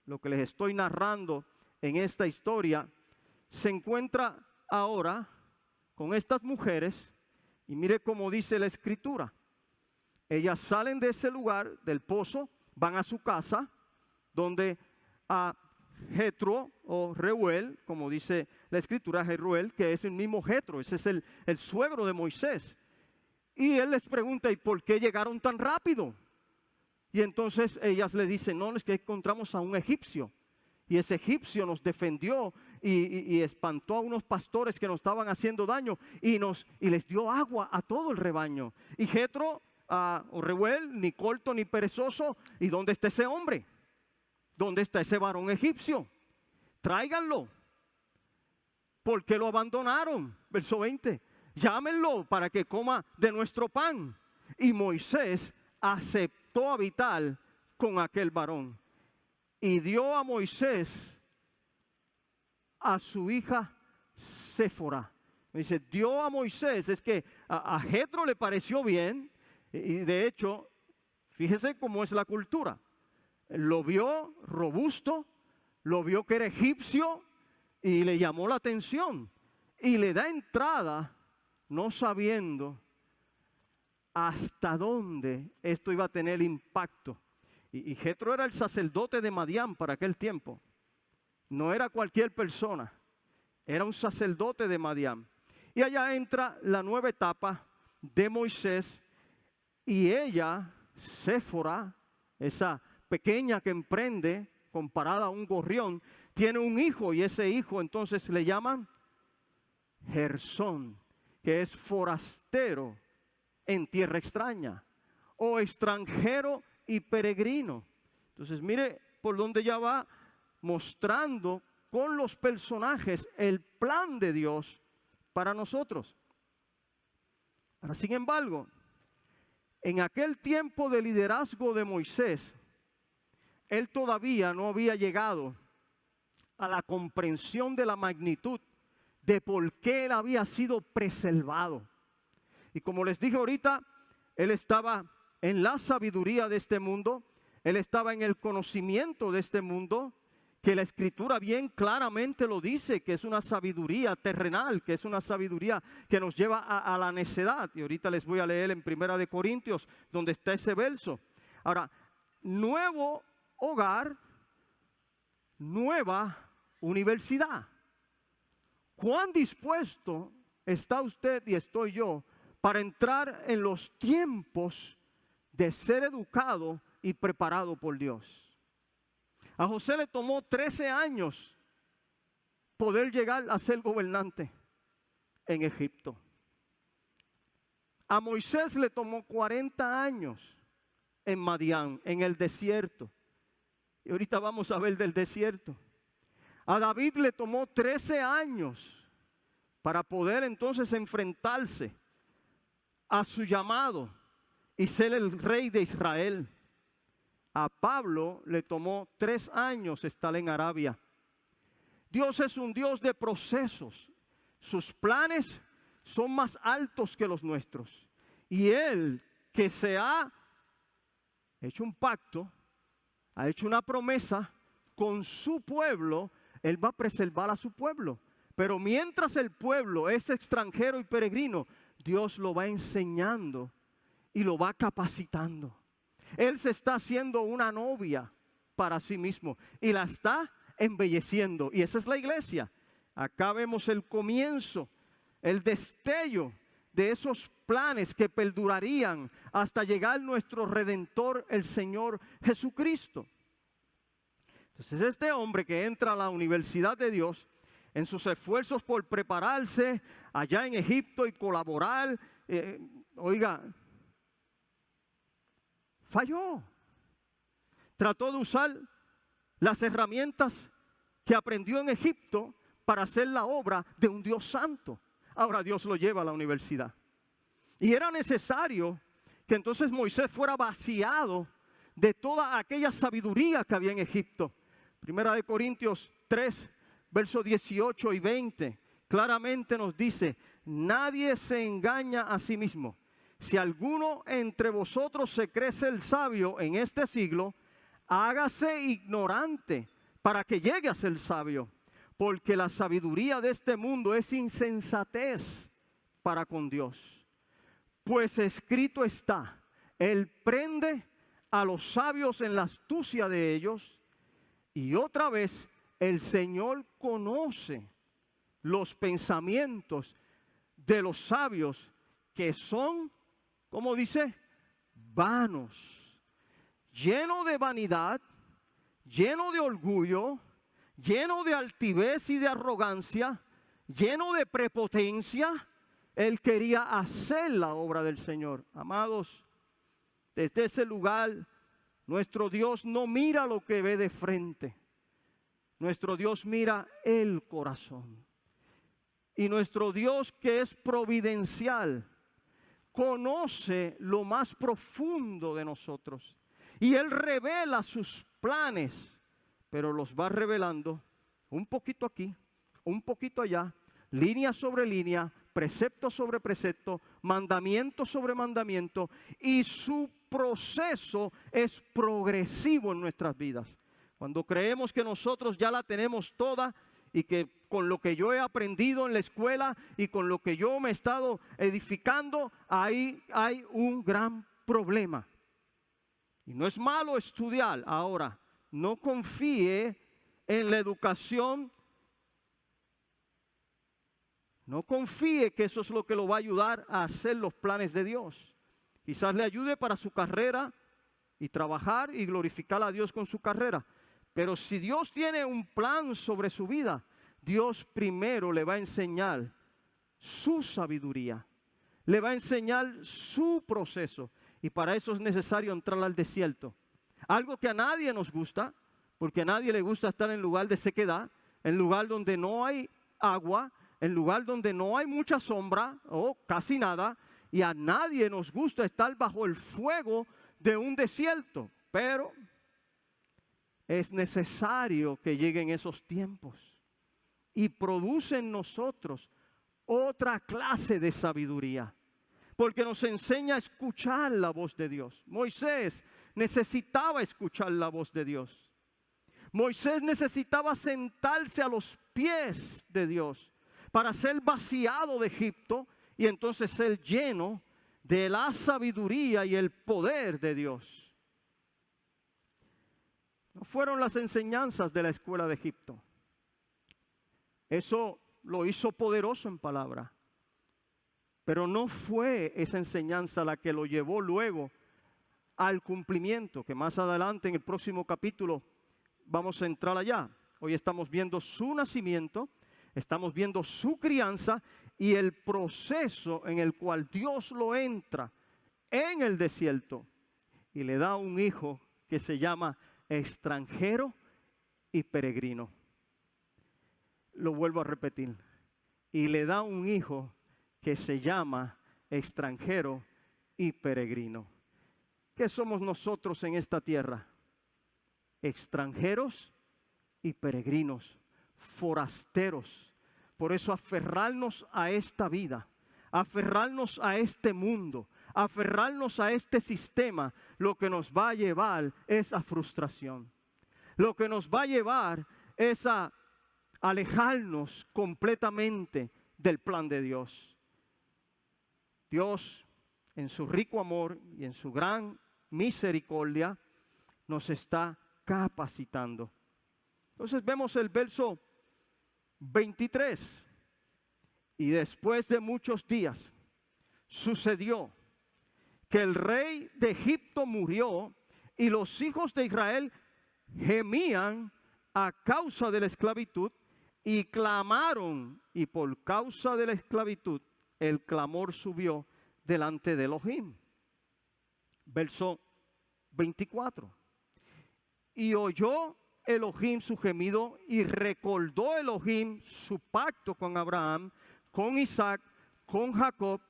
lo que les estoy narrando en esta historia, se encuentra ahora con estas mujeres. Y mire cómo dice la escritura: ellas salen de ese lugar, del pozo, van a su casa, donde a Jetro, o Reuel, como dice la escritura, Reuel, que es el mismo Jetro, ese es el suegro de Moisés. Y él les pregunta: ¿y por qué llegaron tan rápido? Y entonces ellas le dicen: no, es que encontramos a un egipcio, y ese egipcio nos defendió y espantó a unos pastores que nos estaban haciendo daño, y les dio agua a todo el rebaño. Y Jetro, o Reuel, ni corto ni perezoso: ¿y dónde está ese hombre? ¿Dónde está ese varón egipcio? Tráiganlo. ¿Por qué lo abandonaron? Verso 20. Llámenlo para que coma de nuestro pan. Y Moisés aceptó habitar con aquel varón, y dio a Moisés a su hija Séfora. Dice, dio a Moisés, es que a Jetro le pareció bien, y de hecho, fíjese cómo es la cultura. Lo vio robusto, lo vio que era egipcio, y le llamó la atención, y le da entrada, no sabiendo hasta dónde esto iba a tener impacto. Y Jetro era el sacerdote de Madián para aquel tiempo. No era cualquier persona, era un sacerdote de Madián. Y allá entra la nueva etapa de Moisés, y ella, Séfora, esa pequeña que emprende comparada a un gorrión, tiene un hijo, y ese hijo entonces le llaman Gersón, que es forastero en tierra extraña, o extranjero y peregrino. Entonces mire por dónde ya va mostrando con los personajes el plan de Dios para nosotros. Ahora, sin embargo, en aquel tiempo de liderazgo de Moisés, él todavía no había llegado a la comprensión de la magnitud de por qué él había sido preservado. Y como les dije ahorita, él estaba en la sabiduría de este mundo, él estaba en el conocimiento de este mundo, que la Escritura bien claramente lo dice, que es una sabiduría terrenal, que es una sabiduría que nos lleva a la necedad. Y ahorita les voy a leer en 1 Corintios, donde está ese verso. Ahora, nuevo hogar, nueva universidad. ¿Cuán dispuesto está usted y estoy yo para entrar en los tiempos de ser educado y preparado por Dios? A José le tomó 13 años poder llegar a ser gobernante en Egipto. A Moisés le tomó 40 años en Madián, en el desierto. Y ahorita vamos a ver del desierto. A David le tomó 13 años para poder entonces enfrentarse a su llamado y ser el rey de Israel. A Pablo le tomó 3 años estar en Arabia. Dios es un Dios de procesos. Sus planes son más altos que los nuestros. Y Él, que se ha hecho un pacto, ha hecho una promesa con su pueblo, Él va a preservar a su pueblo. Pero mientras el pueblo es extranjero y peregrino, Dios lo va enseñando y lo va capacitando. Él se está haciendo una novia para sí mismo y la está embelleciendo. Y esa es la iglesia. Acá vemos el comienzo, el destello de esos planes que perdurarían hasta llegar nuestro Redentor, el Señor Jesucristo. Entonces este hombre que entra a la universidad de Dios, en sus esfuerzos por prepararse allá en Egipto y colaborar, falló. Trató de usar las herramientas que aprendió en Egipto para hacer la obra de un Dios santo. Ahora Dios lo lleva a la universidad. Y era necesario que entonces Moisés fuera vaciado de toda aquella sabiduría que había en Egipto. 1 Corintios 3, versos 18 y 20, claramente nos dice: nadie se engaña a sí mismo. Si alguno entre vosotros se cree el sabio en este siglo, hágase ignorante para que llegue a ser sabio, porque la sabiduría de este mundo es insensatez para con Dios. Pues escrito está: Él prende a los sabios en la astucia de ellos. Y otra vez, el Señor conoce los pensamientos de los sabios, que son, como dice, vanos, lleno de vanidad, lleno de orgullo, lleno de altivez y de arrogancia, lleno de prepotencia. Él quería hacer la obra del Señor. Amados, desde ese lugar, nuestro Dios no mira lo que ve de frente. Nuestro Dios mira el corazón. Y nuestro Dios, que es providencial, conoce lo más profundo de nosotros. Y Él revela sus planes, pero los va revelando un poquito aquí, un poquito allá, línea sobre línea, precepto sobre precepto, mandamiento sobre mandamiento, y su proceso es progresivo en nuestras vidas. Cuando creemos que nosotros ya la tenemos toda y que con lo que yo he aprendido en la escuela y con lo que yo me he estado edificando, ahí hay un gran problema. Y no es malo estudiar. Ahora, no confíe en la educación. No confíe que eso es lo que lo va a ayudar a hacer los planes de Dios. Quizás le ayude para su carrera y trabajar y glorificar a Dios con su carrera. Pero si Dios tiene un plan sobre su vida, Dios primero le va a enseñar su sabiduría. Le va a enseñar su proceso. Y para eso es necesario entrar al desierto. Algo que a nadie nos gusta, porque a nadie le gusta estar en lugar de sequedad, en lugar donde no hay agua, en lugar donde no hay mucha sombra o casi nada, y a nadie nos gusta estar bajo el fuego de un desierto. Pero es necesario que lleguen esos tiempos y produce en nosotros otra clase de sabiduría. porque nos enseña a escuchar la voz de Dios. Moisés necesitaba escuchar la voz de Dios. Moisés necesitaba sentarse a los pies de Dios para ser vaciado de Egipto y entonces ser lleno de la sabiduría y el poder de Dios. No fueron las enseñanzas de la escuela de Egipto. Eso lo hizo poderoso en palabra. Pero no fue esa enseñanza la que lo llevó luego al cumplimiento, que más adelante en el próximo capítulo vamos a entrar allá. Hoy estamos viendo su nacimiento, estamos viendo su crianza y el proceso en el cual Dios lo entra en el desierto y le da un hijo que se llama extranjero y peregrino. Lo vuelvo a repetir. Y le da un hijo que se llama extranjero y peregrino. ¿Qué somos nosotros en esta tierra? Extranjeros y peregrinos, forasteros. Por eso aferrarnos a esta vida, aferrarnos a este mundo, aferrarnos a este sistema, lo que nos va a llevar es a frustración. Lo que nos va a llevar es a alejarnos completamente del plan de Dios. Dios, en su rico amor y en su gran misericordia, nos está capacitando. Entonces vemos el verso 23. Y después de muchos días sucedió que el rey de Egipto murió y los hijos de Israel gemían a causa de la esclavitud y clamaron, y por causa de la esclavitud el clamor subió delante de Elohim. Verso 24. Y oyó Elohim su gemido y recordó Elohim su pacto con Abraham, con Isaac, con Jacob,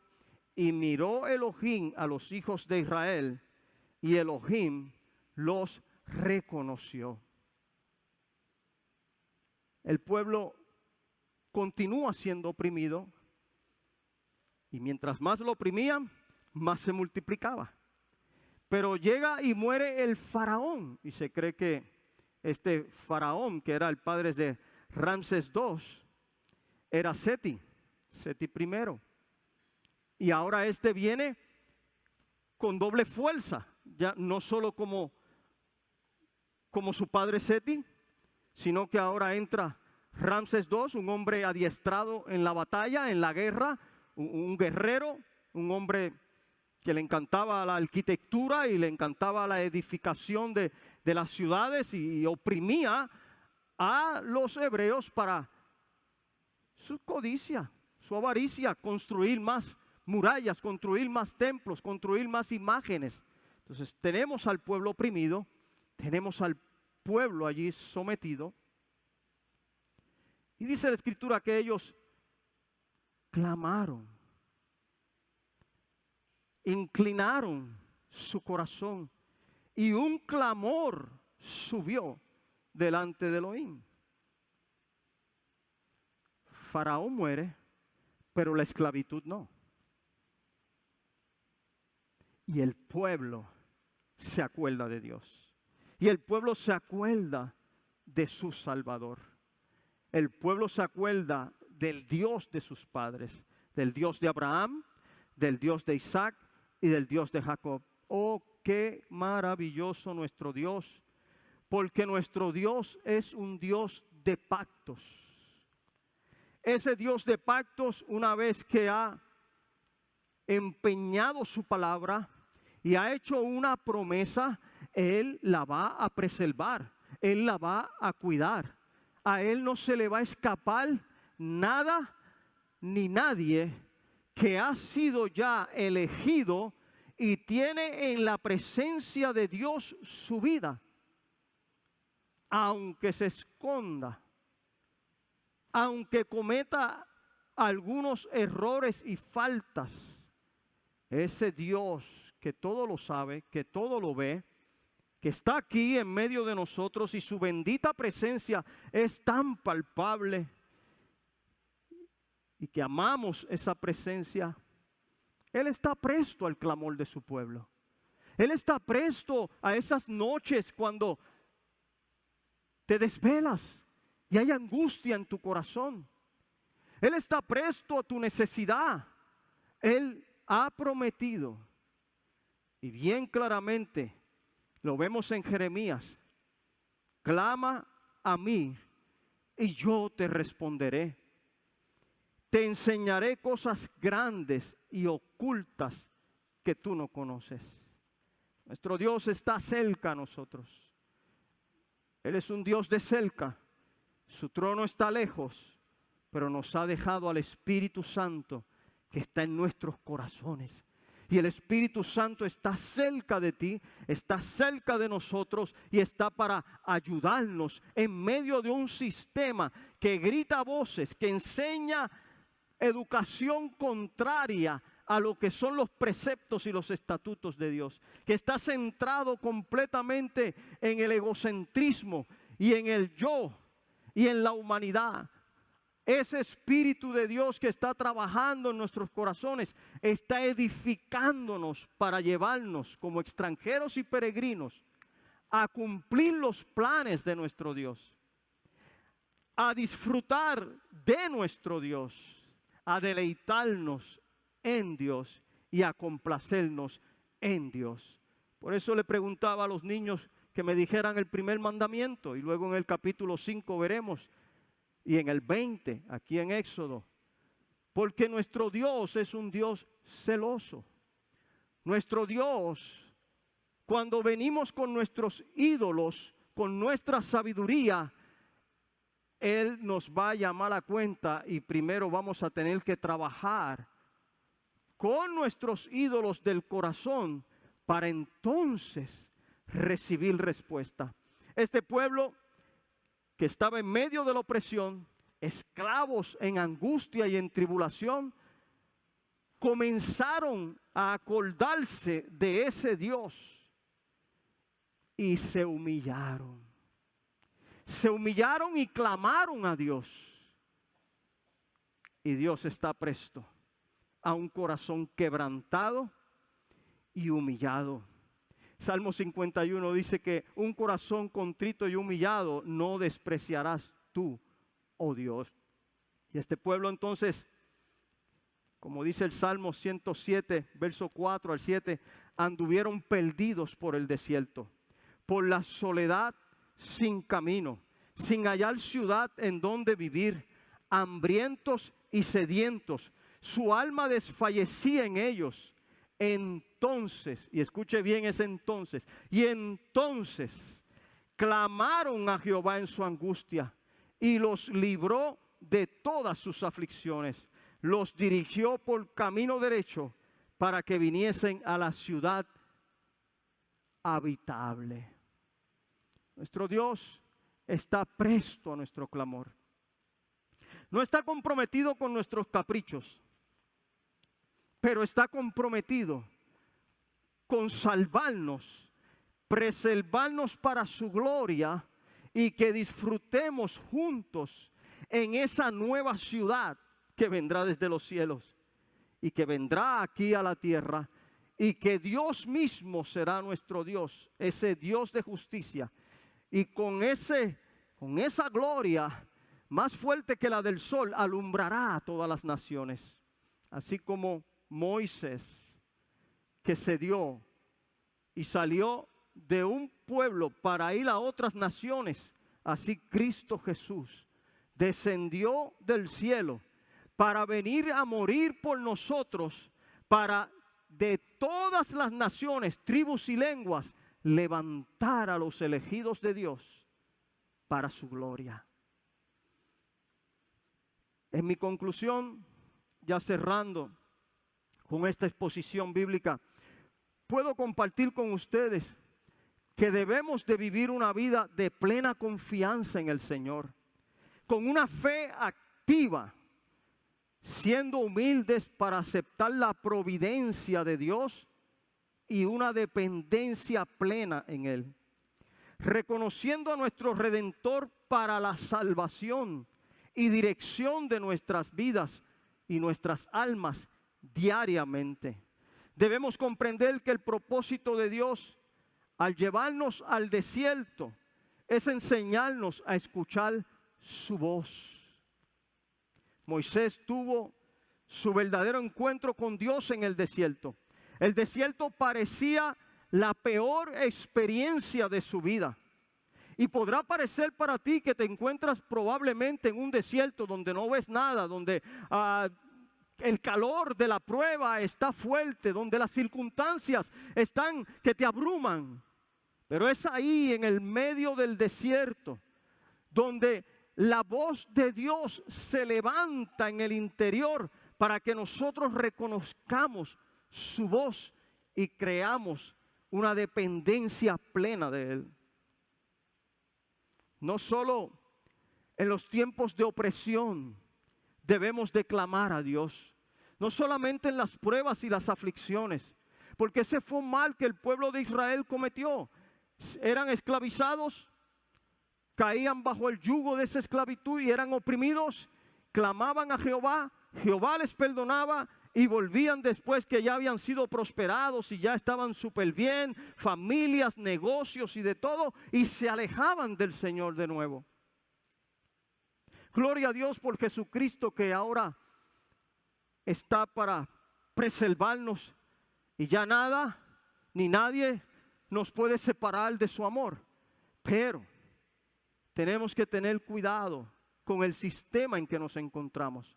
y miró Elohim a los hijos de Israel y Elohim los reconoció. El pueblo continúa siendo oprimido y mientras más lo oprimían, más se multiplicaba. Pero llega y muere el faraón y se cree que este faraón, que era el padre de Ramsés II, era Seti I. Y ahora este viene con doble fuerza, ya no solo como su padre Seti, sino que ahora entra Ramsés II, un hombre adiestrado en la batalla, en la guerra, un guerrero, un hombre que le encantaba la arquitectura y le encantaba la edificación de las ciudades y oprimía a los hebreos para su codicia, su avaricia, construir más murallas, construir más templos, construir más imágenes. Entonces tenemos al pueblo oprimido, tenemos al pueblo allí sometido. Y dice la Escritura que ellos clamaron, inclinaron su corazón y un clamor subió delante de Elohim. Faraón muere, pero la esclavitud no. Y el pueblo se acuerda de Dios. Y el pueblo se acuerda de su Salvador. El pueblo se acuerda del Dios de sus padres, del Dios de Abraham, del Dios de Isaac y del Dios de Jacob. Oh, qué maravilloso nuestro Dios, porque nuestro Dios es un Dios de pactos. Ese Dios de pactos, una vez que ha empeñado su palabra y ha hecho una promesa, Él la va a preservar, Él la va a cuidar. A Él no se le va a escapar nada ni nadie que ha sido ya elegido y tiene en la presencia de Dios su vida. Aunque se esconda, aunque cometa algunos errores y faltas, ese Dios que todo lo sabe, que todo lo ve, que está aquí en medio de nosotros y su bendita presencia es tan palpable y que amamos esa presencia, Él está presto al clamor de su pueblo. Él está presto a esas noches cuando te desvelas y hay angustia en tu corazón. Él está presto a tu necesidad. Él ha prometido, y bien claramente lo vemos en Jeremías: clama a mí y yo te responderé. Te enseñaré cosas grandes y ocultas que tú no conoces. Nuestro Dios está cerca a nosotros. Él es un Dios de cerca. Su trono está lejos, pero nos ha dejado al Espíritu Santo que está en nuestros corazones. Y el Espíritu Santo está cerca de ti, está cerca de nosotros y está para ayudarnos en medio de un sistema que grita voces, que enseña educación contraria a lo que son los preceptos y los estatutos de Dios, que está centrado completamente en el egocentrismo y en el yo y en la humanidad. Ese Espíritu de Dios que está trabajando en nuestros corazones está edificándonos para llevarnos como extranjeros y peregrinos a cumplir los planes de nuestro Dios, a disfrutar de nuestro Dios, a deleitarnos en Dios y a complacernos en Dios. Por eso le preguntaba a los niños que me dijeran el primer mandamiento, y luego en el capítulo 5 veremos, y en el 20, aquí en Éxodo, porque nuestro Dios es un Dios celoso. Nuestro Dios, cuando venimos con nuestros ídolos, con nuestra sabiduría, Él nos va a llamar a cuenta y primero vamos a tener que trabajar con nuestros ídolos del corazón para entonces recibir respuesta. Este pueblo que estaba en medio de la opresión, esclavos en angustia y en tribulación, comenzaron a acordarse de ese Dios y se humillaron. Se humillaron y clamaron a Dios. Y Dios está presto a un corazón quebrantado y humillado. Salmo 51 dice que un corazón contrito y humillado no despreciarás tú, oh Dios. Y este pueblo entonces, como dice el Salmo 107, verso 4 al 7, anduvieron perdidos por el desierto, por la soledad sin camino, sin hallar ciudad en donde vivir, hambrientos y sedientos. Su alma desfallecía en ellos. Entonces, y escuche bien ese entonces, y entonces clamaron a Jehová en su angustia y los libró de todas sus aflicciones. Los dirigió por camino derecho para que viniesen a la ciudad habitable. Nuestro Dios está presto a nuestro clamor. No está comprometido con nuestros caprichos, pero está comprometido con salvarnos, preservarnos para su gloria y que disfrutemos juntos en esa nueva ciudad que vendrá desde los cielos y que vendrá aquí a la tierra, y que Dios mismo será nuestro Dios, ese Dios de justicia, y con esa gloria más fuerte que la del sol alumbrará a todas las naciones, así como Moisés, que se dio y salió de un pueblo para ir a otras naciones, así Cristo Jesús descendió del cielo para venir a morir por nosotros, para de todas las naciones, tribus y lenguas, levantar a los elegidos de Dios para su gloria. En mi conclusión, ya cerrando con esta exposición bíblica, puedo compartir con ustedes que debemos de vivir una vida de plena confianza en el Señor, con una fe activa, siendo humildes para aceptar la providencia de Dios y una dependencia plena en Él, reconociendo a nuestro Redentor para la salvación y dirección de nuestras vidas y nuestras almas, diariamente. Debemos comprender que el propósito de Dios al llevarnos al desierto es enseñarnos a escuchar su voz. Moisés tuvo su verdadero encuentro con Dios en el desierto. El desierto parecía la peor experiencia de su vida. Y podrá parecer para ti que te encuentras probablemente en un desierto donde no ves nada, donde el calor de la prueba está fuerte, donde las circunstancias están que te abruman. Pero es ahí en el medio del desierto donde la voz de Dios se levanta en el interior para que nosotros reconozcamos su voz y creamos una dependencia plena de Él. No solo en los tiempos de opresión debemos de clamar a Dios, no solamente en las pruebas y las aflicciones, porque ese fue un mal que el pueblo de Israel cometió. Eran esclavizados, caían bajo el yugo de esa esclavitud y eran oprimidos, clamaban a Jehová, Jehová les perdonaba y volvían después que ya habían sido prosperados y ya estaban súper bien, familias, negocios y de todo, y se alejaban del Señor de nuevo. Gloria a Dios por Jesucristo, que ahora está para preservarnos y ya nada ni nadie nos puede separar de su amor. Pero tenemos que tener cuidado con el sistema en que nos encontramos,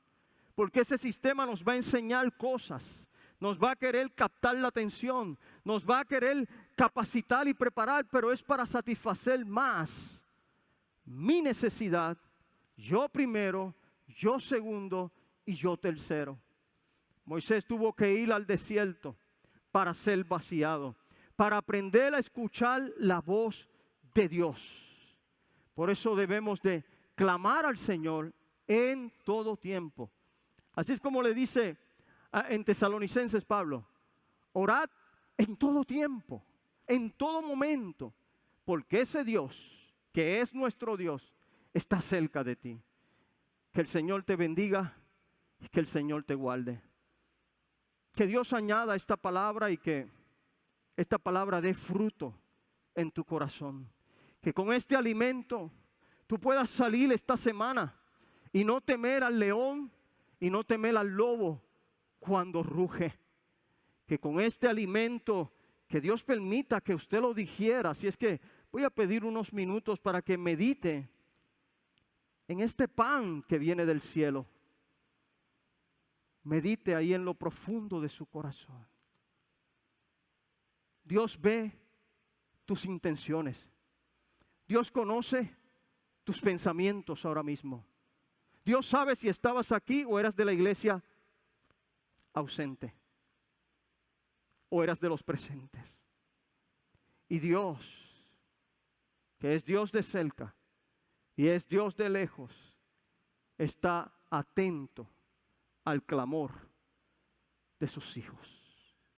porque ese sistema nos va a enseñar cosas, nos va a querer captar la atención, nos va a querer capacitar y preparar, pero es para satisfacer más mi necesidad, yo primero, yo segundo y yo tercero. Moisés tuvo que ir al desierto para ser vaciado, para aprender a escuchar la voz de Dios. Por eso debemos de clamar al Señor en todo tiempo. Así es como le dice en Tesalonicenses Pablo: orad en todo tiempo, en todo momento, porque ese Dios, que es nuestro Dios, está cerca de ti. Que el Señor te bendiga y que el Señor te guarde. Que Dios añada esta palabra y que esta palabra dé fruto en tu corazón. Que con este alimento tú puedas salir esta semana y no temer al león y no temer al lobo cuando ruge. Que con este alimento, que Dios permita que usted lo digiera. Así es que voy a pedir unos minutos para que medite en este pan que viene del cielo. Medite ahí en lo profundo de su corazón. Dios ve tus intenciones. Dios conoce tus pensamientos ahora mismo. Dios sabe si estabas aquí o eras de la iglesia ausente, o eras de los presentes. Y Dios, que es Dios de cerca y es Dios de lejos, está atento al clamor de sus hijos.